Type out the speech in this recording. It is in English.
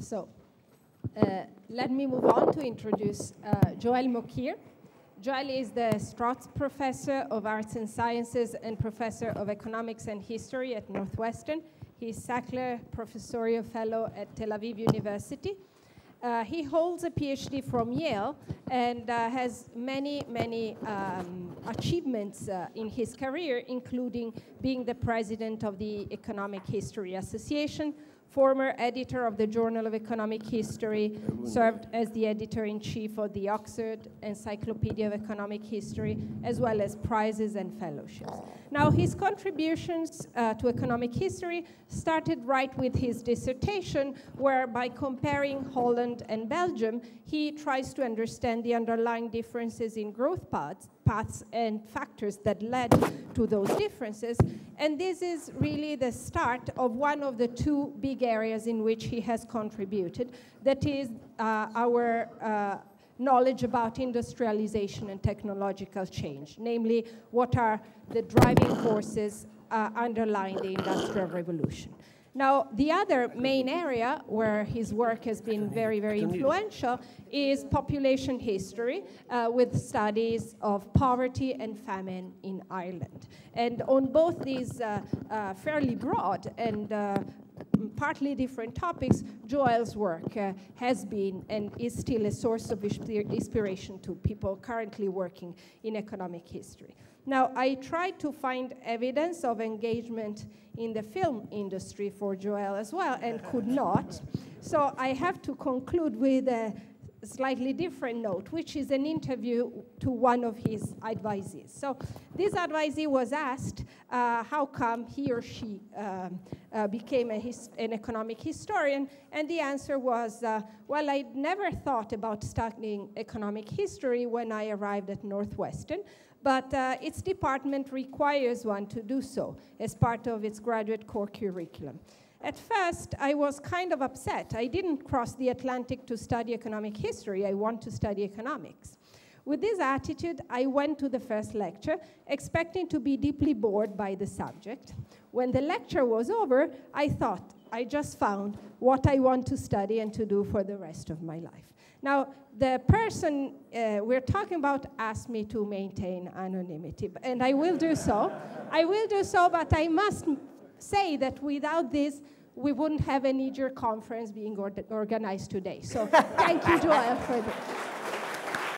So let me move on to introduce Joël Mokyr. Joël is the Strauss Professor of Arts and Sciences and Professor of Economics and History at Northwestern. He's Sackler Professorial Fellow at Tel Aviv University. He holds a PhD from Yale and has many achievements in his career, including being the president of the Economic History Association, former editor of the Journal of Economic History, served as the editor-in-chief of the Oxford Encyclopedia of Economic History, as well as prizes and fellowships. Now, his contributions to economic history started right with his dissertation, where by comparing Holland and Belgium, he tries to understand the underlying differences in growth paths and factors that led to those differences. And this is really the start of one of the two big areas in which he has contributed, that is our knowledge about industrialization and technological change, namely what are the driving forces underlying the Industrial Revolution. Now, the other main area where his work has been very influential is population history, with studies of poverty and famine in Ireland. And on both these fairly broad and partly different topics, Joël's work has been and is still a source of inspiration to people currently working in economic history. Now, I tried to find evidence of engagement in the film industry for Joël as well, and could not. So I have to conclude with a slightly different note, which is an interview to one of his advisees. So this advisee was asked how come he or she became an economic historian, and the answer was, well, I'd never thought about studying economic history when I arrived at Northwestern, but its department requires one to do so as part of its graduate core curriculum. At first, I was kind of upset. I didn't cross the Atlantic to study economic history. I want to study economics. With this attitude, I went to the first lecture, expecting to be deeply bored by the subject. When the lecture was over, I thought, I just found what I want to study and to do for the rest of my life. Now, the person we're talking about asked me to maintain anonymity, and I will do so. I will do so, but I must say that without this, we wouldn't have an IGIER conference being organized today. So thank you, Joël, for this.